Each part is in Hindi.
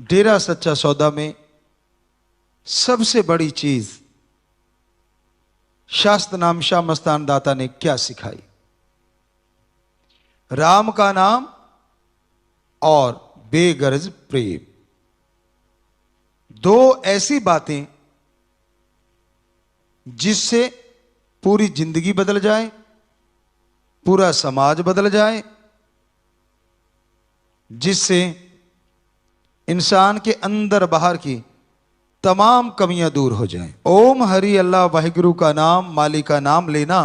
डेरा सच्चा सौदा में सबसे बड़ी चीज शास्त्र नाम शाह मस्तान दाता ने क्या सिखाई? राम का नाम और बेगरज प्रेम, दो ऐसी बातें जिससे पूरी जिंदगी बदल जाए, पूरा समाज बदल जाए, जिससे इंसान के अंदर बाहर की तमाम कमियां दूर हो जाएं। ओम हरि अल्लाह वाहिगुरु का नाम, माली का नाम लेना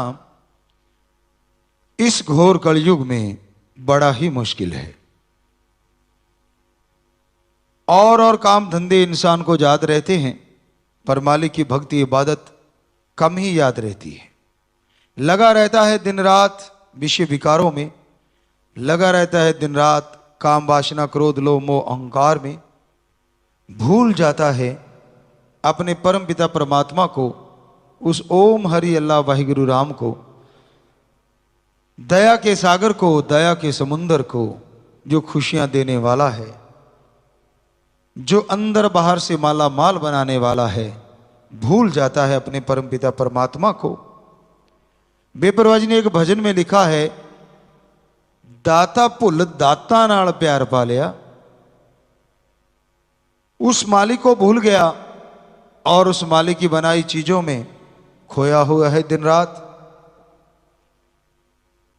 इस घोर कलयुग में बड़ा ही मुश्किल है। और काम धंधे इंसान को याद रहते हैं, पर मालिक की भक्ति इबादत कम ही याद रहती है। लगा रहता है दिन रात विषय विकारों में, लगा रहता है दिन रात काम वासना क्रोध लोभ मोह अहंकार में, भूल जाता है अपने परम पिता परमात्मा को, उस ओम हरि अल्लाह वाहिगुरु राम को, दया के सागर को, दया के समुंदर को, जो खुशियां देने वाला है, जो अंदर बाहर से माला माल बनाने वाला है। भूल जाता है अपने परम पिता परमात्मा को। बेपरवाह जी ने एक भजन में लिखा है, दाता भुल दाता नाल प्यार पा लिया। उस मालिक को भूल गया और उस मालिक की बनाई चीजों में खोया हुआ है दिन रात।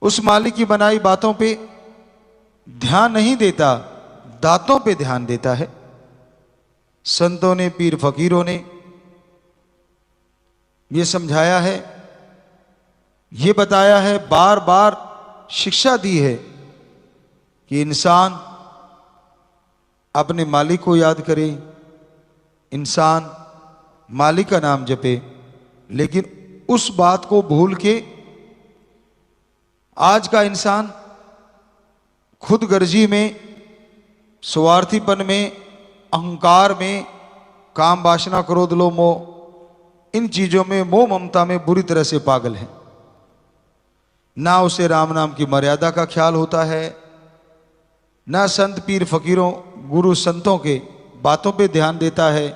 उस मालिक की बनाई बातों पे ध्यान नहीं देता, दातों पे ध्यान देता है। संतों ने, पीर फकीरों ने ये समझाया है, ये बताया है, बार बार शिक्षा दी है कि इंसान अपने मालिक को याद करे, इंसान मालिक का नाम जपे। लेकिन उस बात को भूल के आज का इंसान खुद गर्जी में, स्वार्थीपन में, अहंकार में, काम वासना क्रोध लोभ मोह, इन चीजों में, मोह ममता में बुरी तरह से पागल है। ना उसे राम नाम की मर्यादा का ख्याल होता है, ना संत पीर फकीरों गुरु संतों के बातों पे ध्यान देता है।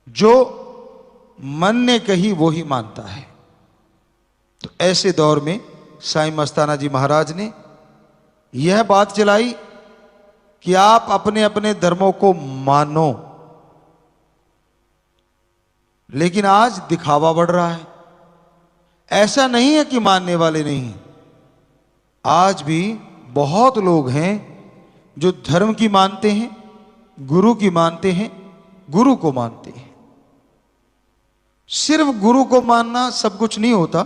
जो मन ने कही वो ही मानता है। तो ऐसे दौर में साईं मस्ताना जी महाराज ने यह बात चलाई कि आप अपने अपने धर्मों को मानो। लेकिन आज दिखावा बढ़ रहा है। ऐसा नहीं है कि मानने वाले नहीं हैं, आज भी बहुत लोग हैं जो धर्म की मानते हैं, गुरु की मानते हैं, गुरु को मानते हैं। सिर्फ गुरु को मानना सब कुछ नहीं होता,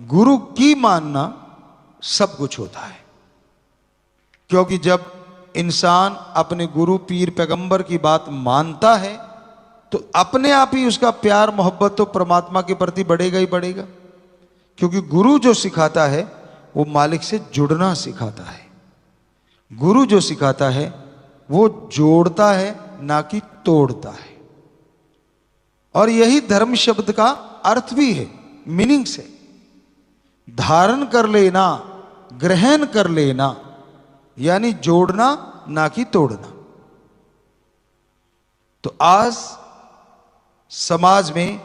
गुरु की मानना सब कुछ होता है। क्योंकि जब इंसान अपने गुरु पीर पैगंबर की बात मानता है तो अपने आप ही उसका प्यार मोहब्बत तो परमात्मा के प्रति बढ़ेगा ही बढ़ेगा। क्योंकि गुरु जो सिखाता है वो मालिक से जुड़ना सिखाता है। गुरु जो सिखाता है वो जोड़ता है, ना कि तोड़ता है। और यही धर्म शब्द का अर्थ भी है, मीनिंग से। धारण कर लेना, ग्रहण कर लेना, यानी जोड़ना, ना कि तोड़ना। तो आज समाज में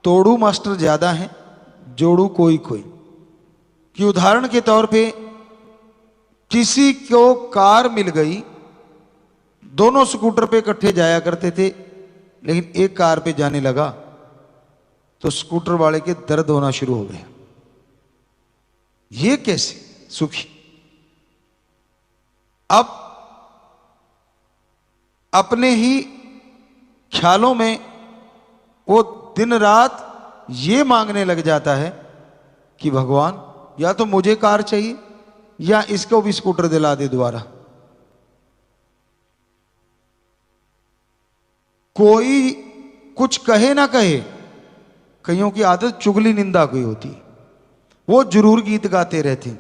तोड़ू मास्टर ज्यादा हैं, जोड़ू कोई कोई। कि उदाहरण के तौर पे किसी को कार मिल गई, दोनों स्कूटर पे इकट्ठे जाया करते थे, लेकिन एक कार पे जाने लगा तो स्कूटर वाले के दर्द होना शुरू हो गया। ये कैसे सुखी? अब अपने ही ख्यालों में वो दिन रात ये मांगने लग जाता है कि भगवान या तो मुझे कार चाहिए या इसको भी स्कूटर दिला दे दोबारा। कोई कुछ कहे ना कहे, कईयों की आदत चुगली निंदा की होती, वो जरूर गीत गाते रहते।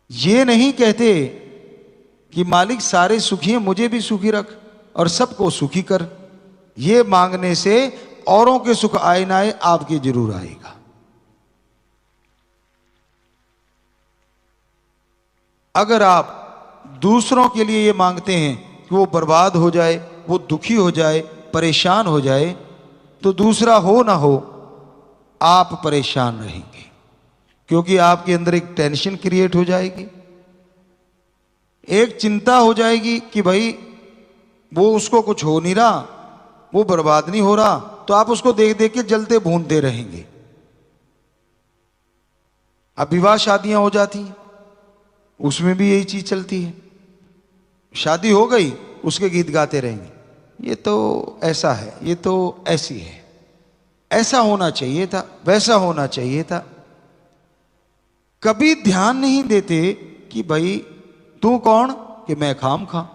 ये नहीं कहते कि मालिक सारे सुखी हैं, मुझे भी सुखी रख और सबको सुखी कर। ये मांगने से औरों के सुख आए ना आए, आपके जरूर आएगा। अगर आप दूसरों के लिए ये मांगते हैं कि वो बर्बाद हो जाए, वो दुखी हो जाए, परेशान हो जाए, तो दूसरा हो ना हो आप परेशान रहेंगे, क्योंकि आपके अंदर एक टेंशन क्रिएट हो जाएगी, एक चिंता हो जाएगी कि भाई वो उसको कुछ हो नहीं रहा, वो बर्बाद नहीं हो रहा, तो आप उसको देख देख के जलते भूनते रहेंगे। अब विवाह शादियां हो जाती हैं, उसमें भी यही चीज चलती है, शादी हो गई उसके गीत गाते रहेंगे, ये तो ऐसा है, ये तो ऐसी है, ऐसा होना चाहिए था, वैसा होना चाहिए था। कभी ध्यान नहीं देते कि भाई तू कौन कि मैं खाम खा,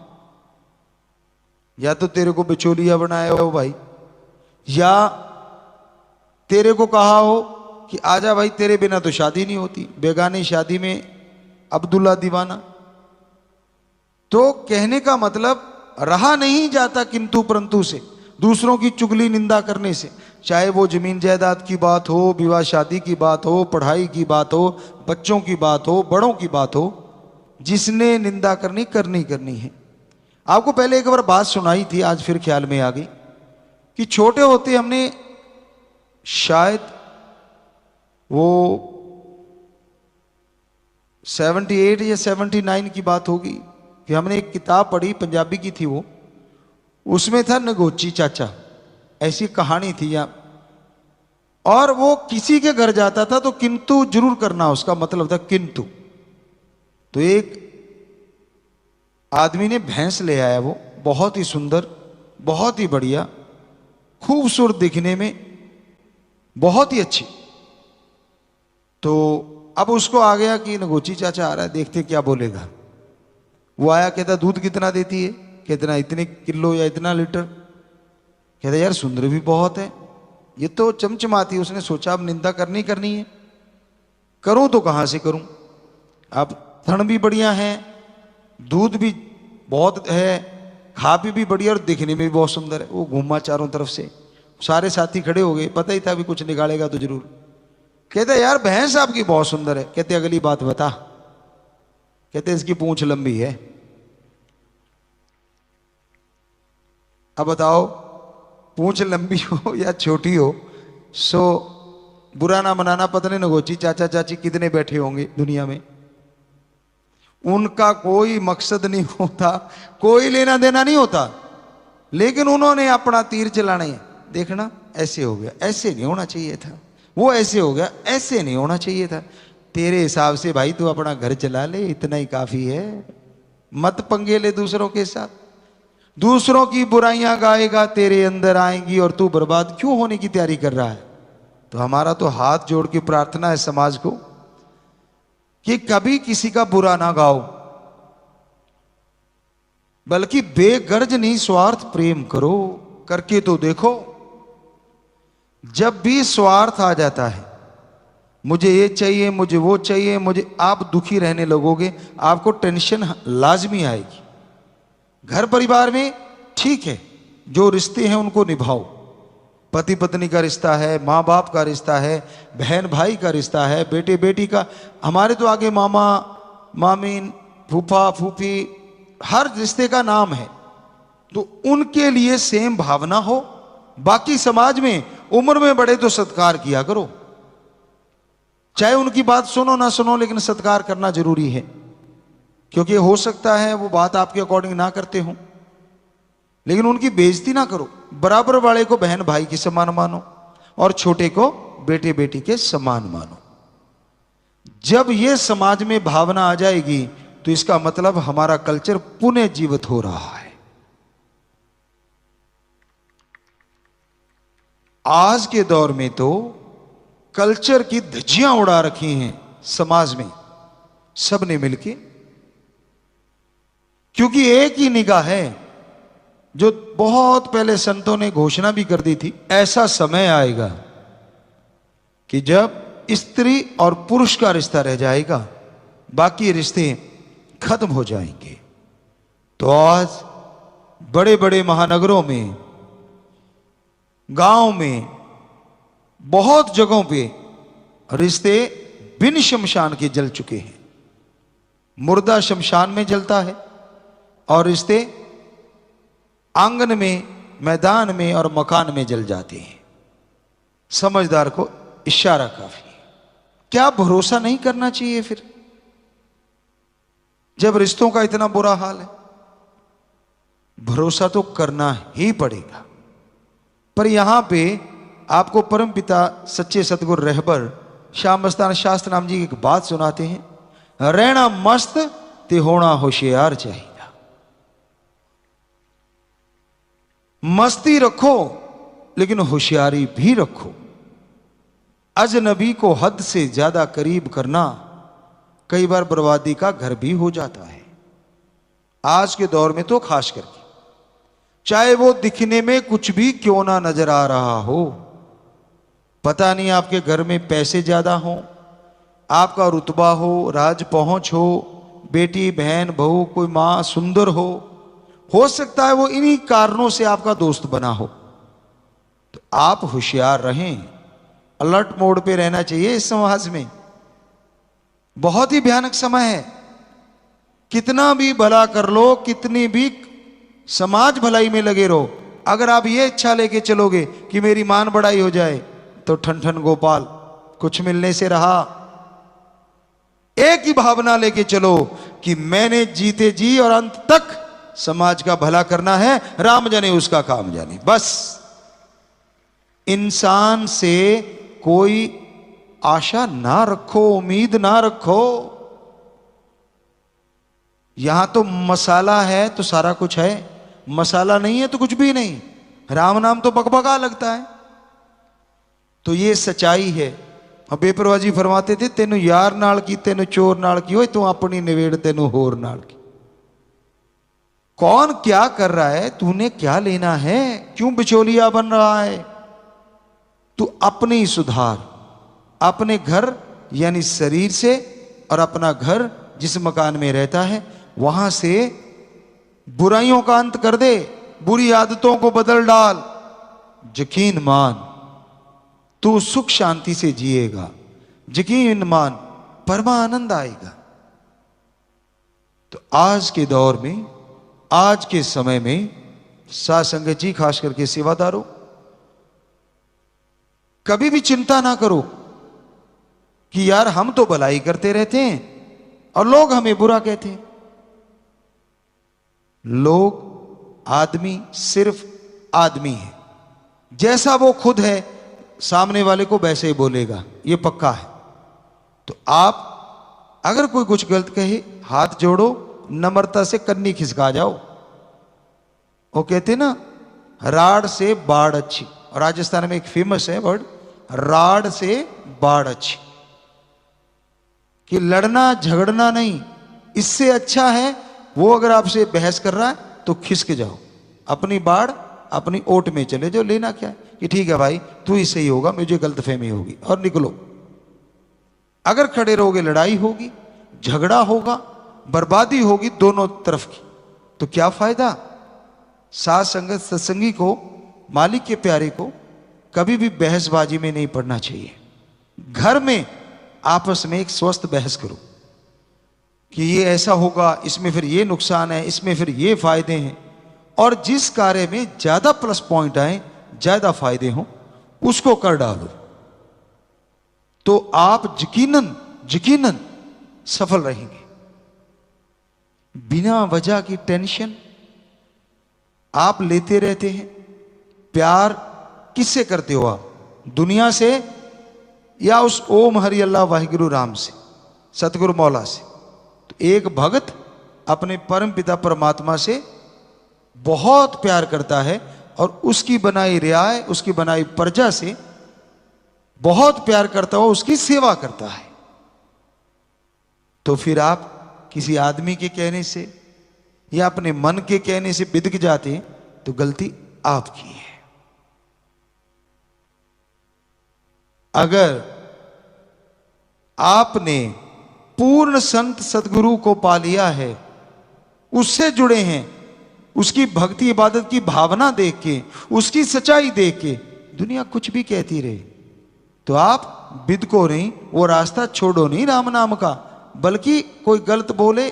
या तो तेरे को बिचौलिया बनाया हो भाई, या तेरे को कहा हो कि आजा भाई तेरे बिना तो शादी नहीं होती, बेगानी शादी में अब्दुल्ला दीवाना। तो कहने का मतलब रहा नहीं जाता किंतु परंतु से, दूसरों की चुगली निंदा करने से, चाहे वो जमीन जायदाद की बात हो, विवाह शादी की बात हो, पढ़ाई की बात हो, बच्चों की बात हो, बड़ों की बात हो, जिसने निंदा करनी करनी है। आपको पहले एक बार बात सुनाई थी, आज फिर ख्याल में आ गई कि छोटे होते हमने शायद वो 78 या 79 की बात होगी कि हमने एक किताब पढ़ी, पंजाबी की थी वो, उसमें था नगोची चाचा, ऐसी कहानी थी या, और वो किसी के घर जाता था तो किंतु जरूर करना, उसका मतलब था किंतु। तो एक आदमी ने भैंस ले आया, वो बहुत ही सुंदर, बहुत ही बढ़िया, खूबसूरत दिखने में, बहुत ही अच्छी। तो अब उसको आ गया कि नगोची चाचा आ रहा है, देखते क्या बोलेगा। वो आया, कहता दूध कितना देती है, कितना, इतने किलो या इतना लीटर। कहता यार सुंदर भी बहुत है, ये तो चमचमाती। उसने सोचा अब निंदा करनी है, करूं तो कहां से करूं, अब थन भी बढ़िया है, दूध भी बहुत है, खा भी बढ़िया और दिखने में भी बहुत सुंदर है। वो घूमा चारों तरफ से, सारे साथी खड़े हो गए, पता ही था भी कुछ निकालेगा तो जरूर। कहते यार भैंस आपकी बहुत सुंदर है। कहते अगली बात बता। कहते इसकी पूंछ लंबी है। अब बताओ, पूंछ लंबी हो या छोटी हो, सो बुरा ना मनाना, पता नहीं नगोची चाचा चाची कितने बैठे होंगे दुनिया में, उनका कोई मकसद नहीं होता, कोई लेना देना नहीं होता, लेकिन उन्होंने अपना तीर चलाना है। देखना ऐसे हो गया, ऐसे नहीं होना चाहिए था, वो ऐसे हो गया, ऐसे नहीं होना चाहिए था। तेरे हिसाब से भाई तू अपना घर चला ले, इतना ही काफी है, मत पंगे ले दूसरों के साथ। दूसरों की बुराइयां गाएगा, तेरे अंदर आएंगी और तू बर्बाद क्यों होने की तैयारी कर रहा है। तो हमारा तो हाथ जोड़ के प्रार्थना है समाज को कि कभी किसी का बुरा ना गाओ, बल्कि बेगर्ज निस्वार्थ प्रेम करो। करके तो देखो, जब भी स्वार्थ आ जाता है, मुझे ये चाहिए, मुझे वो चाहिए, मुझे, आप दुखी रहने लगोगे, आपको टेंशन लाजमी आएगी। घर परिवार में ठीक है, जो रिश्ते हैं उनको निभाओ, पति पत्नी का रिश्ता है, माँ बाप का रिश्ता है, बहन भाई का रिश्ता है, बेटे बेटी का, हमारे तो आगे मामा मामीन, फूफा फूफी, हर रिश्ते का नाम है, तो उनके लिए सेम भावना हो। बाकी समाज में उम्र में बड़े तो सत्कार किया करो, चाहे उनकी बात सुनो ना सुनो, लेकिन सत्कार करना जरूरी है, क्योंकि हो सकता है वो बात आपके अकॉर्डिंग ना करते हो, लेकिन उनकी बेइज्जती ना करो। बराबर वाले को बहन भाई के समान मानो और छोटे को बेटे बेटी के समान मानो। जब ये समाज में भावना आ जाएगी तो इसका मतलब हमारा कल्चर पुनः जीवित हो रहा है। आज के दौर में तो कल्चर की धज्जियां उड़ा रखी हैं समाज में सबने मिलके, क्योंकि एक ही निगाह है, जो बहुत पहले संतों ने घोषणा भी कर दी थी, ऐसा समय आएगा कि जब स्त्री और पुरुष का रिश्ता रह जाएगा, बाकी रिश्ते खत्म हो जाएंगे। तो आज बड़े बड़े महानगरों में, गांव में, बहुत जगहों पे रिश्ते बिन शमशान के जल चुके हैं। मुर्दा शमशान में जलता है, और रिश्ते आंगन में, मैदान में और मकान में जल जाते हैं। समझदार को इशारा काफी है। क्या भरोसा नहीं करना चाहिए फिर, जब रिश्तों का इतना बुरा हाल है? भरोसा तो करना ही पड़ेगा। पर यहां पे आपको परम पिता सच्चे सतगुरु रहबर श्याम मस्तान शास्त्र नाम जी की एक बात सुनाते हैं, रहना मस्त ते होना होशियार चाहिए। मस्ती रखो लेकिन होशियारी भी रखो। अजनबी को हद से ज्यादा करीब करना कई बार बर्बादी का घर भी हो जाता है। आज के दौर में तो खास करके, चाहे वो दिखने में कुछ भी क्यों ना नजर आ रहा हो, पता नहीं आपके घर में पैसे ज्यादा हो, आपका रुतबा हो, राज पहुंच हो, बेटी बहन बहू कोई मां सुंदर हो सकता है वो इन्हीं कारणों से आपका दोस्त बना हो। तो आप होशियार रहें, अलर्ट मोड पे रहना चाहिए। इस समाज में बहुत ही भयानक समय है। कितना भी भला कर लो, कितनी भी समाज भलाई में लगे रहो, अगर आप ये इच्छा लेके चलोगे कि मेरी मान बढ़ाई हो जाए, तो ठन ठन गोपाल कुछ मिलने से रहा। एक ही भावना लेके चलो कि मैंने जीते जी और अंत तक समाज का भला करना है, राम जाने उसका काम जाने। बस इंसान से कोई आशा ना रखो, उम्मीद ना रखो। यहां तो मसाला है तो सारा कुछ है, मसाला नहीं है तो कुछ भी नहीं। राम नाम तो बकबका लगता है। तो ये सच्चाई है। अब बेपरवाजी फरमाते थे, तेनू यार नाल की, तेनू चोर नाल की, ओए तू अपनी निवेड़ तेनू होर नाल की। कौन क्या कर रहा है, तूने क्या लेना है, क्यों बिचौलिया बन रहा है? तू अपनी सुधार, अपने घर यानी शरीर से, और अपना घर जिस मकान में रहता है वहां से बुराइयों का अंत कर दे, बुरी आदतों को बदल डाल। यकीन मान तू सुख शांति से जिएगा, यकीन मान परमानंद आएगा। तो आज के दौर में, आज के समय में साध संगत जी, खास करके सेवादारों, कभी भी चिंता ना करो कि यार हम तो भलाई करते रहते हैं और लोग हमें बुरा कहते हैं। लोग, आदमी सिर्फ आदमी है, जैसा वो खुद है सामने वाले को वैसे ही बोलेगा, ये पक्का है। तो आप अगर कोई कुछ गलत कहे, हाथ जोड़ो, नम्रता से कन्नी खिसका जाओ। वो कहते ना, राड़ से बाढ़ अच्छी। और राजस्थान में एक फेमस है वर्ड, राड़ से बाढ़ अच्छी, कि लड़ना झगड़ना नहीं। इससे अच्छा है वो अगर आपसे बहस कर रहा है तो खिसक जाओ, अपनी बाढ़ अपनी ओट में चले जाओ। लेना क्या है कि ठीक है भाई तू ही सही होगा, मुझे गलतफहमी होगी, और निकलो। अगर खड़े रहोगे लड़ाई होगी, झगड़ा होगा, बर्बादी होगी दोनों तरफ की। तो क्या फायदा? साध संगत सत्संगी को, मालिक के प्यारे को कभी भी बहसबाजी में नहीं पड़ना चाहिए। घर में आपस में एक स्वस्थ बहस करो कि ये ऐसा होगा, इसमें फिर ये नुकसान है, इसमें फिर ये फायदे हैं। और जिस कार्य में ज्यादा प्लस पॉइंट आए, ज्यादा फायदे हों, उसको कर डालो। तो आप यकीनन सफल रहेंगे। बिना वजह की टेंशन आप लेते रहते हैं। प्यार किससे करते हो आप? दुनिया से या उस ओम हरि अल्लाह वाहिगुरु राम से, सतगुरु मौला से? तो एक भक्त अपने परम पिता परमात्मा से बहुत प्यार करता है और उसकी बनाई रियाय, उसकी बनाई प्रजा से बहुत प्यार करता हो, उसकी सेवा करता है। तो फिर आप किसी आदमी के कहने से या अपने मन के कहने से बिदक जाते हैं तो गलती आपकी है। अगर आपने पूर्ण संत सतगुरु को पा लिया है, उससे जुड़े हैं, उसकी भक्ति इबादत की भावना देख के, उसकी सच्चाई देख के दुनिया कुछ भी कहती रहे, तो आप बिदको नहीं, वो रास्ता छोड़ो नहीं राम नाम का। बल्कि कोई गलत बोले,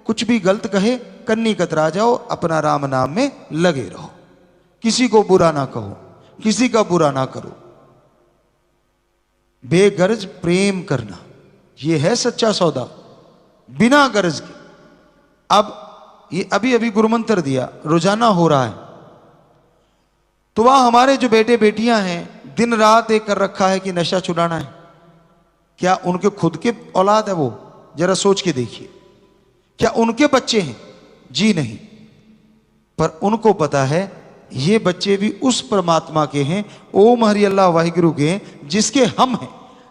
कुछ भी गलत कहे कन्नी कतरा जाओ, अपना राम नाम में लगे रहो, किसी को बुरा ना कहो, किसी का बुरा ना करो, बेगर्ज प्रेम करना, यह है सच्चा सौदा, बिना गर्ज के। अब ये अभी अभी गुरुमंत्र दिया, रोजाना हो रहा है, तो वह हमारे जो बेटे बेटियां हैं दिन रात एक कर रखा है कि नशा छुड़ाना है। क्या उनके खुद के औलाद है वो? जरा सोच के देखिए, क्या उनके बच्चे हैं? जी नहीं, पर उनको पता है ये बच्चे भी उस परमात्मा के हैं, ओम हरि अल्लाह वाहिगुरु के हैं, जिसके हम हैं।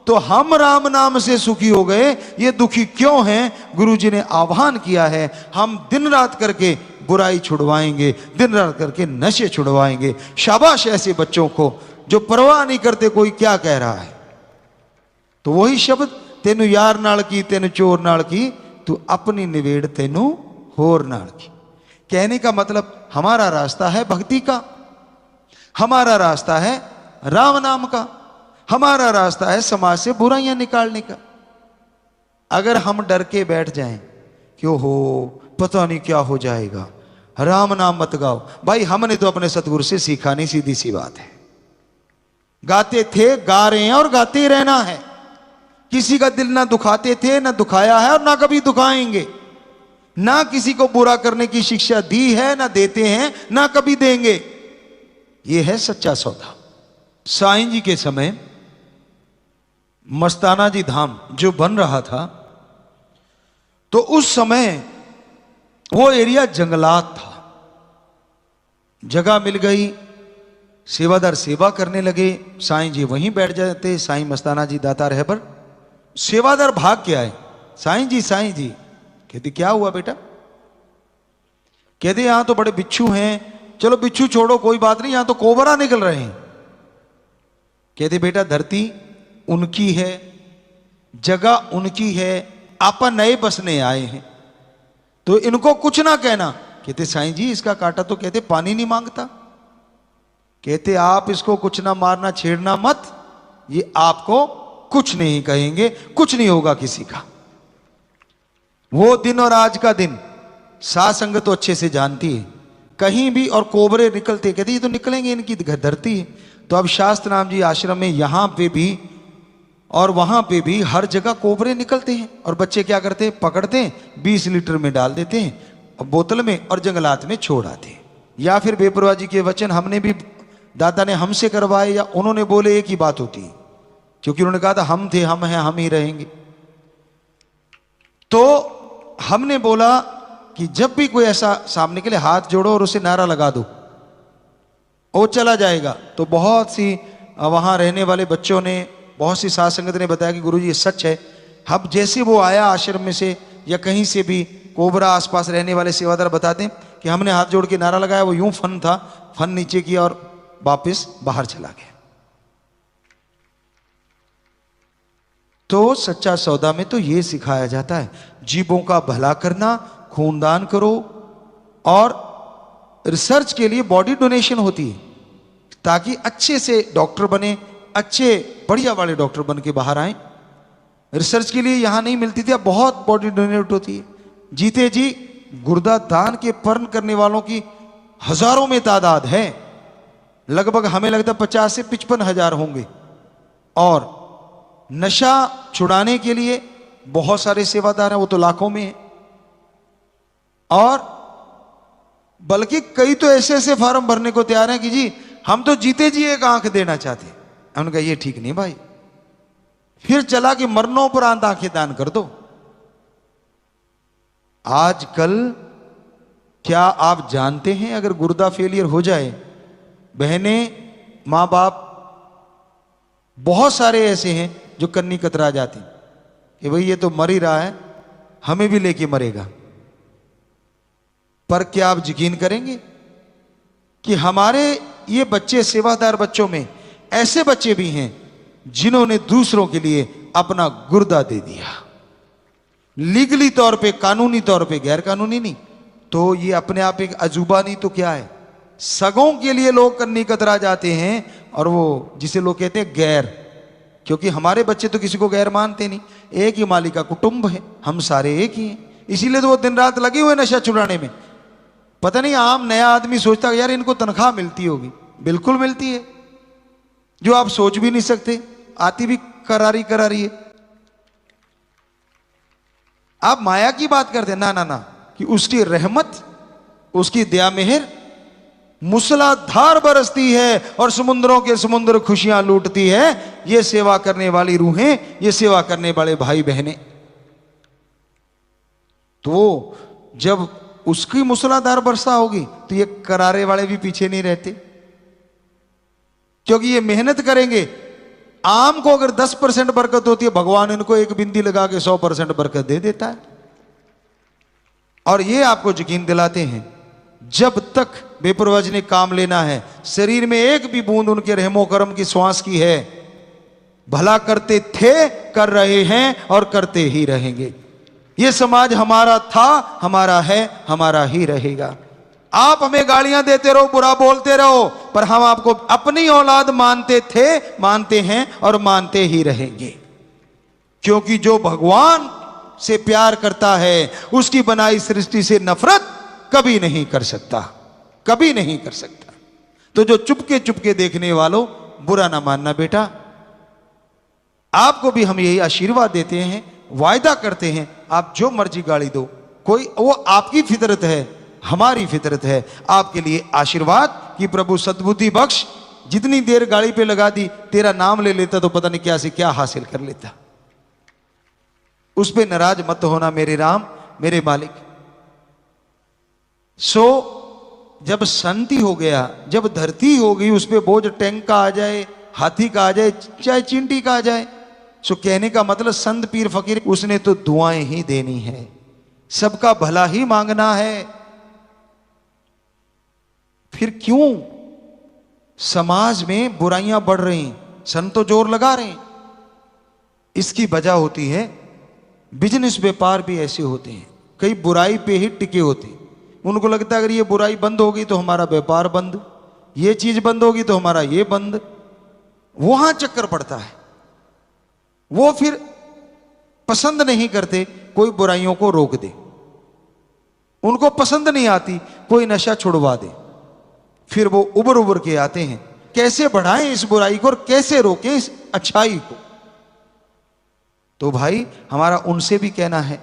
तो हम राम नाम से सुखी हो गए, ये दुखी क्यों हैं? गुरु जी ने आह्वान किया है, हम दिन रात करके बुराई छुड़वाएंगे, दिन रात करके नशे छुड़वाएंगे। शाबाश ऐसे बच्चों को जो परवाह नहीं करते कोई क्या कह रहा है। तो वही शब्द, तेनु यार नाल की तेनु चोर नाल की, तू अपनी निवेड़ तेनु होर नाल की। कहने का मतलब हमारा रास्ता है भक्ति का, हमारा रास्ता है राम नाम का, हमारा रास्ता है समाज से बुराइयां निकालने का। अगर हम डर के बैठ जाएं कि हो पता नहीं क्या हो जाएगा, राम नाम मत गाओ, भाई हमने तो अपने सतगुरु से सीखा नहीं, सीधी सी बात है। गाते थे, गा रहे हैं और गाते ही रहना है। किसी का दिल ना दुखाते थे, ना दुखाया है और ना कभी दुखाएंगे। ना किसी को बुरा करने की शिक्षा दी है, ना देते हैं, ना कभी देंगे। यह है सच्चा सौदा। साईं जी के समय मस्ताना जी धाम जो बन रहा था, तो उस समय वो एरिया जंगलात था। जगह मिल गई, सेवादार सेवा करने लगे, साईं जी वहीं बैठ जाते, साईं मस्ताना जी दाता रहबर। सेवादार भाग के आए, साईं जी साईं जी। कहते क्या हुआ बेटा? कहते यहां तो बड़े बिच्छू हैं। चलो बिच्छू छोड़ो, कोई बात नहीं, यहां तो कोबरा निकल रहे हैं। कहते बेटा धरती उनकी है, जगह उनकी है, आपा नए बसने आए हैं, तो इनको कुछ ना कहना। कहते साईं जी इसका कांटा तो कहते पानी नहीं मांगता। कहते आप इसको कुछ ना मारना, छेड़ना मत, ये आपको कुछ नहीं कहेंगे, कुछ नहीं होगा किसी का। वो दिन और आज का दिन साध संगत तो अच्छे से जानती है, कहीं भी और कोबरे निकलते, कहते ये तो निकलेंगे, इनकी धरती है। तो अब शास्त्र नाम जी आश्रम में यहां पे भी और वहां पे भी हर जगह कोबरे निकलते हैं, और बच्चे क्या करते हैं? पकड़ते हैं, 20 लीटर में डाल देते हैं बोतल में और जंगलात में छोड़ आते हैं। या फिर बेपरवाह जी के वचन हमने भी, दादा ने हमसे करवाए या उन्होंने बोले, एक ही बात होती है, क्योंकि उन्होंने कहा था हम थे, हम हैं, हम ही रहेंगे। तो हमने बोला कि जब भी कोई ऐसा सामने के लिए हाथ जोड़ो और उसे नारा लगा दो, वो चला जाएगा। तो बहुत सी वहां रहने वाले बच्चों ने, बहुत सी साध संगत ने बताया कि गुरुजी ये सच है। अब जैसे वो आया आश्रम में से या कहीं से भी, कोबरा आसपास रहने वाले सेवादार बताते हैं कि हमने हाथ जोड़ के नारा लगाया, वो यूं फन था, फन नीचे किया और वापस बाहर चला गया। तो सच्चा सौदा में तो ये सिखाया जाता है, जीवों का भला करना, खूनदान करो, और रिसर्च के लिए बॉडी डोनेशन होती है ताकि अच्छे से डॉक्टर बने, अच्छे बढ़िया वाले डॉक्टर बन के बाहर आए। रिसर्च के लिए यहां नहीं मिलती थी, अब बहुत बॉडी डोनेट होती है। जीते जी गुर्दा दान के पर्ण करने वालों की हजारों में तादाद है, लगभग हमें लगता है 50 से 55 हजार होंगे। और नशा छुड़ाने के लिए बहुत सारे सेवादार हैं, वो तो लाखों में हैं। और बल्कि कई तो ऐसे ऐसे फार्म भरने को तैयार हैं कि जी हम तो जीते जी एक आंख देना चाहते हैं। हमने कहा ये ठीक नहीं भाई, फिर चला कि मरणोपरांत आंखें दान कर दो। आजकल क्या आप जानते हैं, अगर गुर्दा फेलियर हो जाए, बहनें, मां बाप, बहुत सारे ऐसे हैं जो कन्नी कतरा जाते कि भाई ये तो मर ही रहा है, हमें भी लेके मरेगा। पर क्या आप यकीन करेंगे कि हमारे ये बच्चे, सेवादार बच्चों में ऐसे बच्चे भी हैं जिन्होंने दूसरों के लिए अपना गुर्दा दे दिया, लीगली तौर पे, कानूनी तौर पे, गैर कानूनी नहीं। तो ये अपने आप एक अजूबा नहीं तो क्या है। सगों के लिए लोग कन्नी कतरा जाते हैं, और वो जिसे लोग कहते हैं गैर, क्योंकि हमारे बच्चे तो किसी को गैर मानते नहीं, एक ही मालिक का कुटुंब है, हम सारे एक ही हैं। इसीलिए तो वो दिन रात लगे हुए नशा छुड़ाने में। पता नहीं आम नया आदमी सोचता है यार इनको तनख्वाह मिलती होगी, बिल्कुल मिलती है, जो आप सोच भी नहीं सकते, आती भी करारी करारी है। आप माया की बात करते हैं, ना ना ना, कि उसकी रहमत, उसकी दया मेहर मूसलाधार बरसती है और समुद्रों के समुद्र खुशियां लूटती है। ये सेवा करने वाली रूहें, ये सेवा करने वाले भाई बहनें, तो जब उसकी मूसलाधार वर्षा होगी तो ये करारे वाले भी पीछे नहीं रहते, क्योंकि ये मेहनत करेंगे। आम को अगर 10% बरकत होती है, भगवान इनको एक बिंदी लगा के 100% बरकत दे देता है। और ये आपको यकीन दिलाते हैं, जब तक बेपरवाह ने काम लेना है, शरीर में एक भी बूंद उनके रहमो करम की श्वास की है, भला करते थे, कर रहे हैं और करते ही रहेंगे। ये समाज हमारा था, हमारा है, हमारा ही रहेगा। आप हमें गालियां देते रहो, बुरा बोलते रहो, पर हम आपको अपनी औलाद मानते थे, मानते हैं और मानते ही रहेंगे। क्योंकि जो भगवान से प्यार करता है, उसकी बनाई सृष्टि से नफरत कभी नहीं कर सकता, कभी नहीं कर सकता। तो जो चुपके चुपके देखने वालों, बुरा ना मानना बेटा। आपको भी हम यही आशीर्वाद देते हैं, वायदा करते हैं, आप जो मर्जी गाली दो, कोई, वो आपकी फितरत है, हमारी फितरत है। आपके लिए आशीर्वाद कि प्रभु सद्बुद्धि बख्श। जितनी देर गाड़ी पे लगा दी, तेरा नाम ले लेता तो पता नहीं क्या से क्या हासिल कर लेता। उस पे नाराज मत होना मेरे राम, मेरे मालिक। सो जब शांति हो गया, जब धरती हो गई, उस पे बोझ टैंक का आ जाए, हाथी का आ जाए, चाहे चींटी का आ जाए, सो कहने का मतलब संत पीर फकीर उसने तो दुआएं ही देनी है, सबका भला ही मांगना है। फिर क्यों समाज में बुराइयां बढ़ रही, संत तो जोर लगा रहे हैं? इसकी वजह होती है, बिजनेस व्यापार भी ऐसे होते हैं, कई बुराई पे ही टिके होते हैं। उनको लगता है अगर ये बुराई बंद होगी तो हमारा व्यापार बंद, ये चीज बंद होगी तो हमारा ये बंद। वहां चक्कर पड़ता है। वो फिर पसंद नहीं करते कोई बुराइयों को रोक दे, उनको पसंद नहीं आती कोई नशा छुड़वा दे। फिर वो उबर उबर के आते हैं, कैसे बढ़ाएं इस बुराई को और कैसे रोकें इस अच्छाई को। तो भाई हमारा उनसे भी कहना है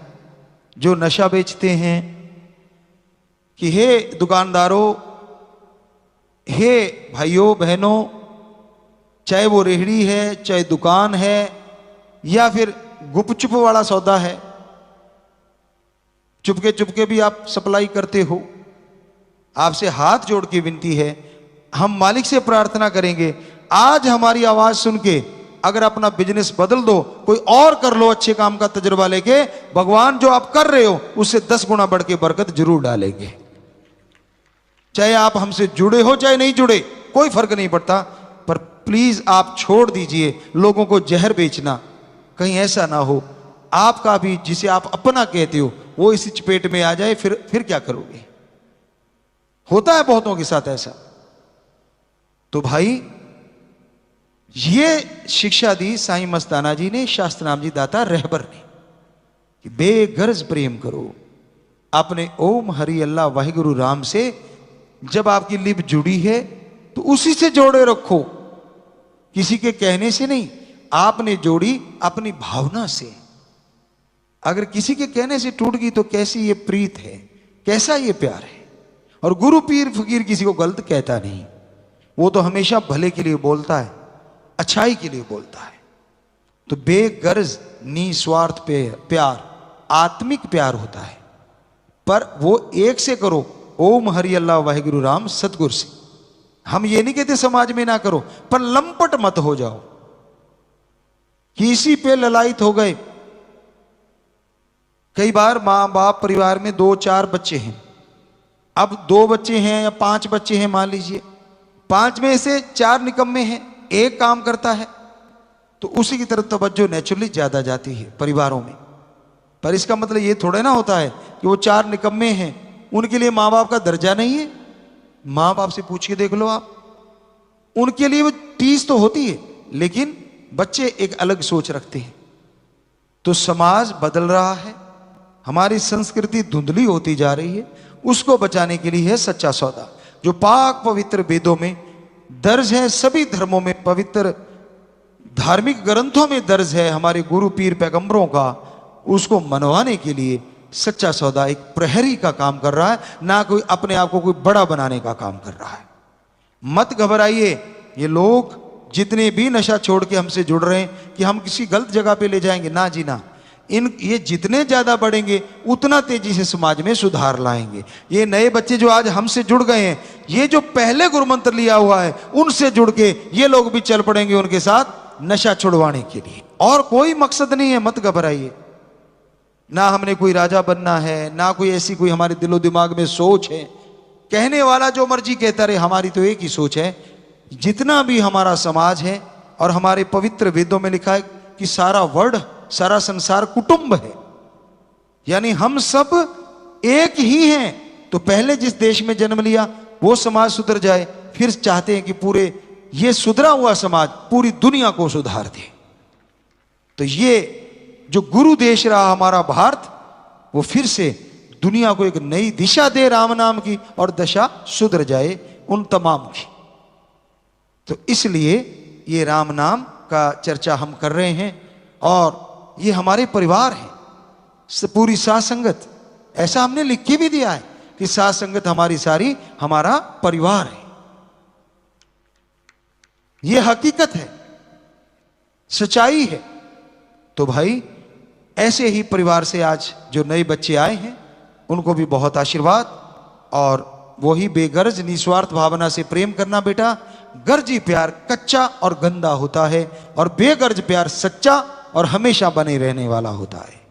जो नशा बेचते हैं कि हे दुकानदारों, हे भाइयों बहनों, चाहे वो रेहड़ी है, चाहे दुकान है, या फिर गुपचुप वाला सौदा है, चुपके चुपके भी आप सप्लाई करते हो, आपसे हाथ जोड़ के विनती है, हम मालिक से प्रार्थना करेंगे, आज हमारी आवाज सुन के अगर अपना बिजनेस बदल दो, कोई और कर लो अच्छे काम का तजुर्बा लेके, भगवान जो आप कर रहे हो उससे 10 गुना बढ़ के बरकत जरूर डालेंगे। चाहे आप हमसे जुड़े हो चाहे नहीं जुड़े, कोई फर्क नहीं पड़ता, पर प्लीज आप छोड़ दीजिए लोगों को जहर बेचना। कहीं ऐसा ना हो आपका भी जिसे आप अपना कहते हो वो इसी चपेट में आ जाए, फिर क्या करोगे? होता है बहुतों के साथ ऐसा। तो भाई ये शिक्षा दी साईं मस्ताना जी ने, शास्त्रनाम जी दाता रहबर ने, कि बेगर्ज प्रेम करो अपने ओम हरि अल्लाह वाहिगुरु राम से। जब आपकी लिप जुड़ी है तो उसी से जोड़े रखो, किसी के कहने से नहीं, आपने जोड़ी अपनी भावना से। अगर किसी के कहने से टूट गई तो कैसी ये प्रीत है, कैसा ये प्यार है। और गुरु पीर फकीर किसी को गलत कहता नहीं, वो तो हमेशा भले के लिए बोलता है, अच्छाई के लिए बोलता है। तो बेगर्ज निस्वार्थ प्यार आत्मिक प्यार होता है, पर वो एक से करो, ओम हरि अल्लाह वाहिगुरु राम सतगुर से। हम ये नहीं कहते समाज में ना करो, पर लंपट मत हो जाओ, किसी पे ललायत हो गए। कई बार मां बाप परिवार में 2-4 बच्चे हैं, अब 2 बच्चे हैं या 5 बच्चे हैं मान लीजिए, 5 में से 4 निकम्मे हैं, एक काम करता है, तो उसी की तरफ तवज्जो नेचुरली ज्यादा जाती है परिवारों में। पर इसका मतलब ये थोड़ा ना होता है कि वो 4 निकम्मे हैं उनके लिए माँ बाप का दर्जा नहीं है। माँ बाप से पूछ के देख लो आप, उनके लिए वो टीस तो होती है, लेकिन बच्चे एक अलग सोच रखते हैं। तो समाज बदल रहा है, हमारी संस्कृति धुंधली होती जा रही है, उसको बचाने के लिए है सच्चा सौदा, जो पाक पवित्र वेदों में दर्ज है, सभी धर्मों में, पवित्र धार्मिक ग्रंथों में दर्ज है, हमारे गुरु पीर पैगंबरों का, उसको मनवाने के लिए सच्चा सौदा एक प्रहरी का काम कर रहा है, ना कोई अपने आप को कोई बड़ा बनाने का काम कर रहा है। मत घबराइए, ये लोग जितने भी नशा छोड़ के हमसे जुड़ रहे हैं कि हम किसी गलत जगह पे ले जाएंगे, ना जी ना, ये जितने ज्यादा बढ़ेंगे उतना तेजी से समाज में सुधार लाएंगे। ये नए बच्चे जो आज हमसे जुड़ गए हैं, ये जो पहले गुरु मंत्र लिया हुआ है उनसे जुड़ के ये लोग भी चल पड़ेंगे उनके साथ नशा छुड़वाने के लिए। और कोई मकसद नहीं है, मत घबराइए। ना हमने कोई राजा बनना है, ना कोई ऐसी कोई हमारे दिलो दिमाग में सोच है। कहने वाला जो मर्जी कहता रहे, हमारी तो एक ही सोच है, जितना भी हमारा समाज है और हमारे पवित्र वेदों में लिखा है कि सारा वर्ल्ड, सारा संसार कुटुंब है, यानी हम सब एक ही हैं। तो पहले जिस देश में जन्म लिया वो समाज सुधर जाए, फिर चाहते हैं कि पूरे ये सुधरा हुआ समाज पूरी दुनिया को सुधार दे। तो ये जो गुरु देश रहा हमारा भारत, वो फिर से दुनिया को एक नई दिशा दे राम नाम की, और दशा सुधर जाए उन तमाम की। तो इसलिए ये राम नाम का चर्चा हम कर रहे हैं, और ये हमारे परिवार है, पूरी साथ संगत। ऐसा हमने लिख के भी दिया है कि साथ संगत हमारी सारी हमारा परिवार है। ये हकीकत है, सच्चाई है। तो भाई ऐसे ही परिवार से आज जो नए बच्चे आए हैं उनको भी बहुत आशीर्वाद, और वही बेगर्ज निस्वार्थ भावना से प्रेम करना बेटा। गर्जी प्यार कच्चा और गंदा होता है, और बेगर्ज प्यार सच्चा और हमेशा बने रहने वाला होता है।